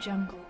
Jungle.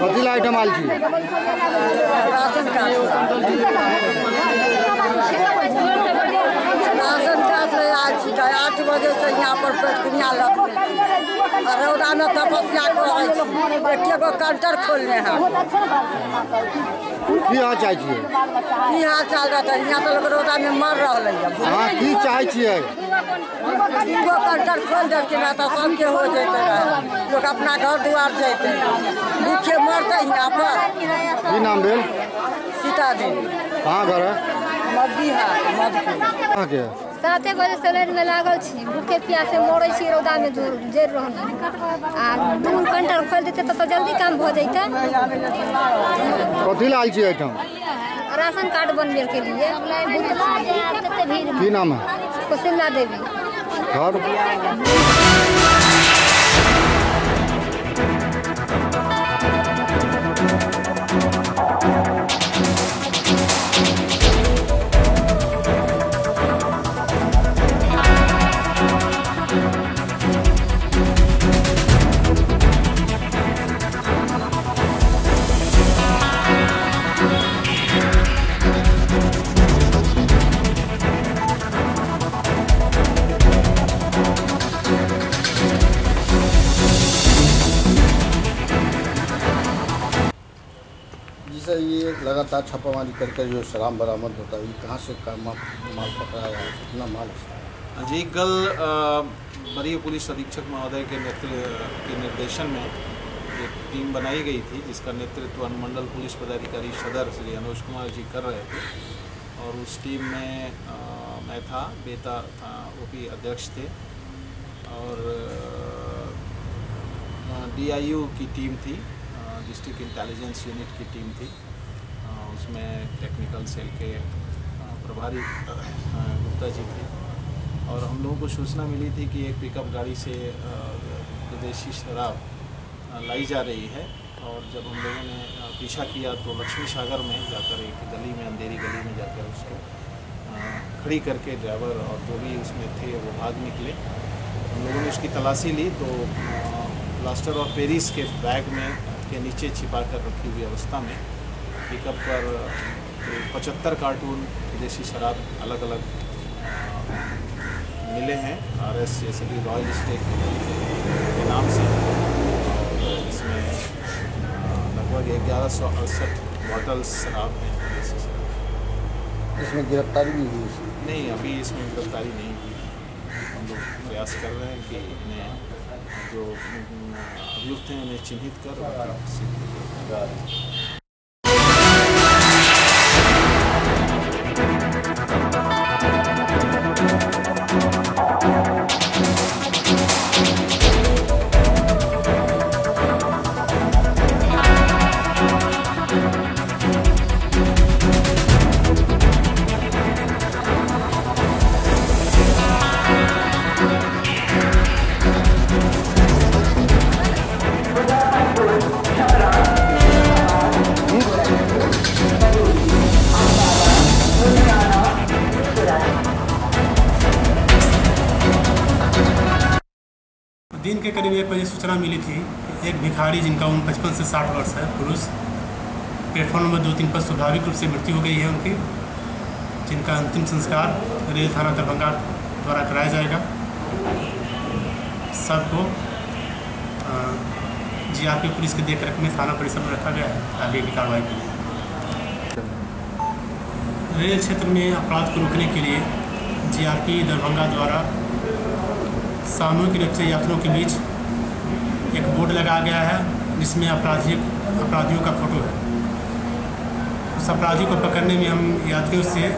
कथी ला item oil छी? Ration card oil छी। 8 बजे से यहाँ पर पेटकुनिया लगल रौदा में तपस्या करे छी। एगो काउंटर खोलने हैं। की हाल चाहे छियै? की हाल चाल रहते? यहाँ तो लोग रौदा में मर रहा है। हाँ, की चाहे छियै? एगो काउंटर खोल देलखिन तो सबके हो जते रहे। लोग अपना घर दुआर जते भूखे मरते यहाँ पर। की नाम भेल? सीता देवी। कहाँ घर है? कहाँ के? 7 बजे से लाइन में लागल छी। भूखे प्यासे मरे छी रौदा में जर रहल आ 2 काउंटर खोल देते तो जल्दी काम हो जैते। कथी ला आयल छी आइटम? राशन कार्ड बनने के लिए। की नाम है? कौशल्या देवी। घर? ये लगातार छापामारी करके जो शराब बरामद होता है, कहाँ से माल पकड़ा है, कितना माल है? जी, कल वरीय पुलिस अधीक्षक महोदय के निर्देशन में एक टीम बनाई गई थी, जिसका नेतृत्व अनुमंडल पुलिस पदाधिकारी सदर श्री अनुज कुमार जी कर रहे थे। और उस टीम में मैं था, बेटा ओपी अध्यक्ष थे, और DIU की टीम थी, डिस्ट्रिक्ट इंटेलिजेंस यूनिट की टीम थी। उसमें टेक्निकल सेल के प्रभारी गुप्ता जी थे। और हम लोगों को सूचना मिली थी कि एक पिकअप गाड़ी से विदेशी शराब लाई जा रही है। और जब हम लोगों ने पीछा किया तो लक्ष्मी सागर में जाकर एक गली में, अंधेरी गली में जाकर उसको खड़ी करके ड्राइवर और जो भी उसमें थे वो भाग निकले। हम लोगों ने उसकी तलाशी ली तो प्लास्टर और पेरिस के बैग में के नीचे छिपा कर रखी हुई अवस्था में पिकअप पर 75 कार्टून विदेशी शराब अलग अलग मिले हैं। RS जैसे रॉयल स्टेक के नाम से। और इसमें लगभग 1168 बॉटल्स शराब हैं, विदेशी शराब। इसमें गिरफ्तारी भी हुई? नहीं, अभी इसमें गिरफ्तारी नहीं हुई। हम लोग प्रयास कर रहे हैं कि इन्हें जो अभियुक्त हैं उन्हें चिन्हित कर दिन के करीब 1 बजे सूचना मिली थी कि एक भिखारी जिनका उम्र 55 से 60 वर्ष है, पुरुष, प्लेटफॉर्म नंबर 2-3 पर स्वाभाविक रूप से मृत्यु हो गई है उनकी, जिनका अंतिम संस्कार रेल थाना दरभंगा द्वारा कराया जाएगा। सबको GRP पुलिस की देखरेख में थाना परिसर में रखा गया है आगे की कार्रवाई के लिए। रेल क्षेत्र में अपराध को रोकने के लिए CRP दरभंगा द्वारा सामूहिक रूप से यात्रियों के बीच एक बोर्ड लगाया गया है जिसमें अपराधियों का फोटो है। उस अपराधी को पकड़ने में हम यात्रियों से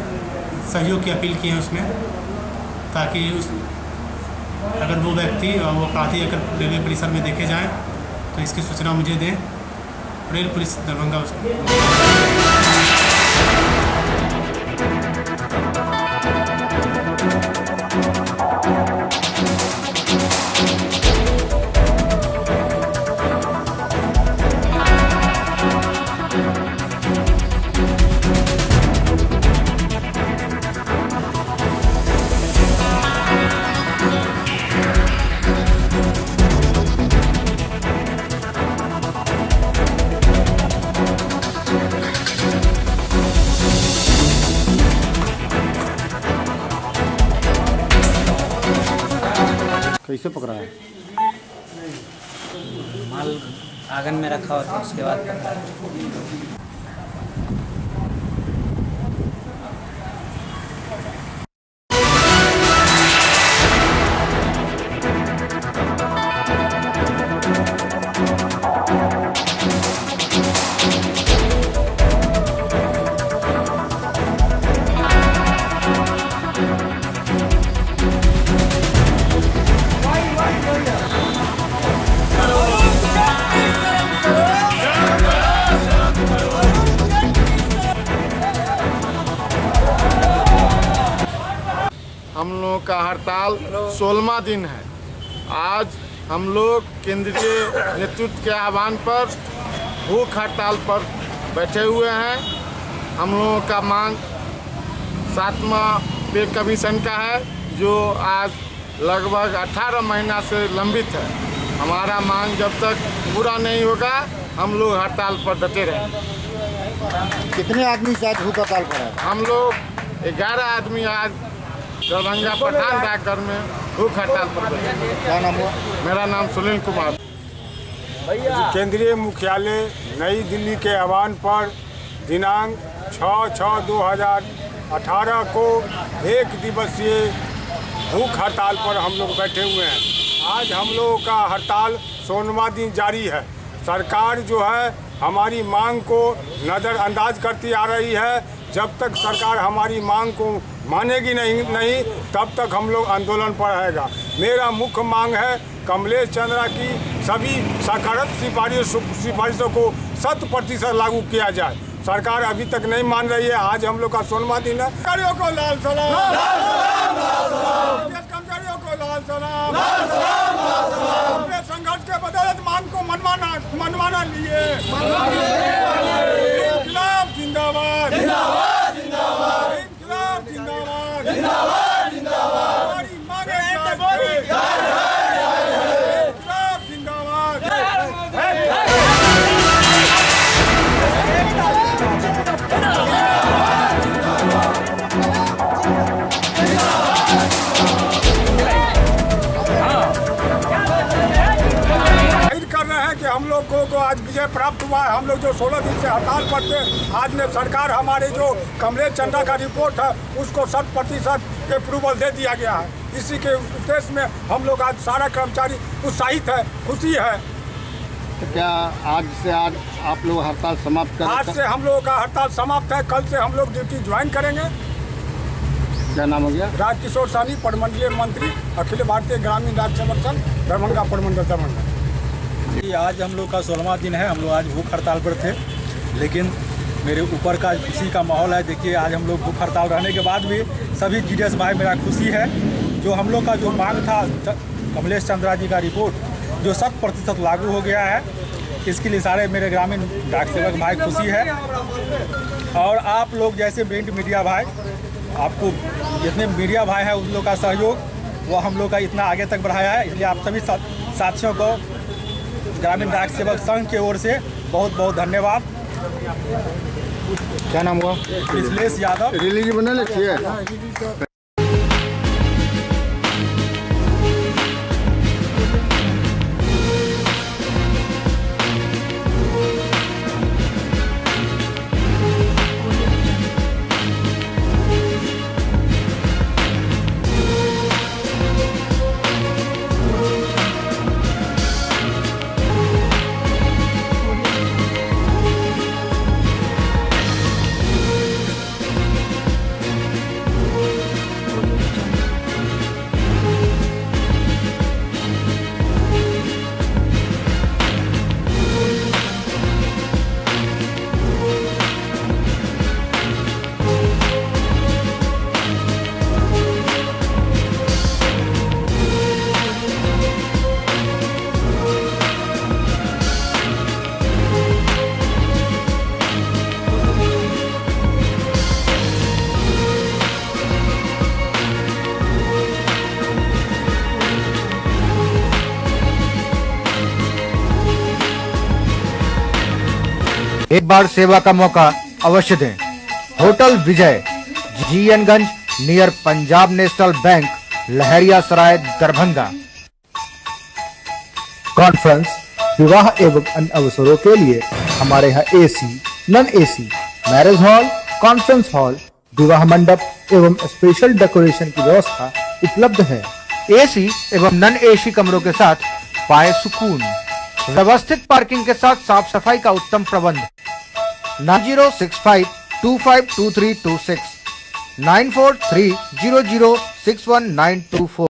सहयोग की अपील की है उसमें, ताकि अगर वो व्यक्ति और वो अपराधी अगर रेलवे परिसर में देखे जाएं तो इसकी सूचना मुझे दें। रेल पुलिस दरभंगा कैसे पकड़ा है? माल आंगन में रखा होता है, उसके बाद पकड़ा। हम लोगों का हड़ताल 16वां दिन है। आज हम लोग केंद्रीय नेतृत्व के आह्वान पर भूख हड़ताल पर बैठे हुए हैं। हम लोगों का मांग 7वां पे कमीशन का है, जो आज लगभग 18 महीना से लंबित है। हमारा मांग जब तक पूरा नहीं होगा हम लोग हड़ताल पर डटे रहेंगे। कितने आदमी से आज भूख हड़ताल पर है? हम लोग 11 आदमी आज दरभंगा प्रधान डाकघर में भूख हड़ताल पर बैठे। क्या नाम हुआ? मेरा नाम सुनील कुमार। केंद्रीय मुख्यालय नई दिल्ली के आह्वान पर दिनांक 6/6/2018 को 1 दिवसीय भूख हड़ताल पर हम लोग बैठे हुए हैं। आज हम लोगों का हड़ताल 16वां दिन जारी है। सरकार जो है हमारी मांग को नज़रअंदाज करती आ रही है। जब तक सरकार हमारी मांग को मानेगी नहीं तब तक हम लोग आंदोलन पर रहेगा। मेरा मुख्य मांग है कमलेश चंद्रा की सभी सकारात्मक सिफारिशों को 100% लागू किया जाए। सरकार अभी तक नहीं मान रही है। आज हम लोग का 16वां दिन है। कर्मचारियों को लाल सलाम, कर्मचारियों को लाल सलाम। अपने संघर्ष के बदौलत मांग को मनमाना लिए। इनकलाब जिंदाबाद, इनकलाब जिंदाबाद, हमारी मांगे इनकलाब जिंदाबाद। कर रहे हैं कि हम लोग को आज विजय प्राप्त हुआ है। हम लोग जो 16 दिन से हड़ताल पर थे, आज ने सरकार हमारे जो कमलेश चंद्रा का रिपोर्ट है उसको 100% अप्रूवल दे दिया गया है। इसी के उद्देश्य में हम लोग आज सारा कर्मचारी उत्साहित है, खुशी है। तो क्या आज आप लोग हड़ताल समाप्त कर? आज से हम लोगों का हड़ताल समाप्त है। कल से हम लोग ड्यूटी ज्वाइन करेंगे। क्या नाम हो गया? राजकिशोर सानी, प्रमंडलीय मंत्री, अखिल भारतीय ग्रामीण डाक सेवक संघ, दरभंगा प्रमंडल दरभंगा। आज हम लोग का 16वां दिन है। हम लोग आज भूख हड़ताल पर थे, लेकिन मेरे ऊपर का खुशी का माहौल है। देखिए आज हम लोग भूख हड़ताल रहने के बाद भी सभी GDS भाई, मेरा खुशी है। जो हम लोग का जो मांग था कमलेश चंद्रा जी का रिपोर्ट जो 100% लागू हो गया है, इसके लिए सारे मेरे ग्रामीण डाक सेवक भाई खुशी है। और आप लोग जैसे प्रिंट मीडिया भाई, आपको जितने मीडिया भाई हैं उन लोग का सहयोग वो हम लोग का इतना आगे तक बढ़ाया है। इसलिए आप सभी साथियों को ग्रामीण डाक सेवक संघ की ओर से बहुत बहुत धन्यवाद। क्या नाम हुआ? मिथिलेश यादव। रिलीज बनल छियै? एक बार सेवा का मौका अवश्य दें। Hotel Vijay, GN Ganj, near Punjab National Bank, Laheriasarai, Darbhanga. Conference, विवाह एवं अन्य अवसरों के लिए हमारे यहाँ AC, non AC, marriage hall, conference hall, विवाह मंडप एवं स्पेशल डेकोरेशन की व्यवस्था उपलब्ध है। AC एवं नॉन AC कमरों के साथ पाए सुकून, व्यवस्थित पार्किंग के साथ साफ सफाई का उत्तम प्रबंध। 9065252326, 9430061924।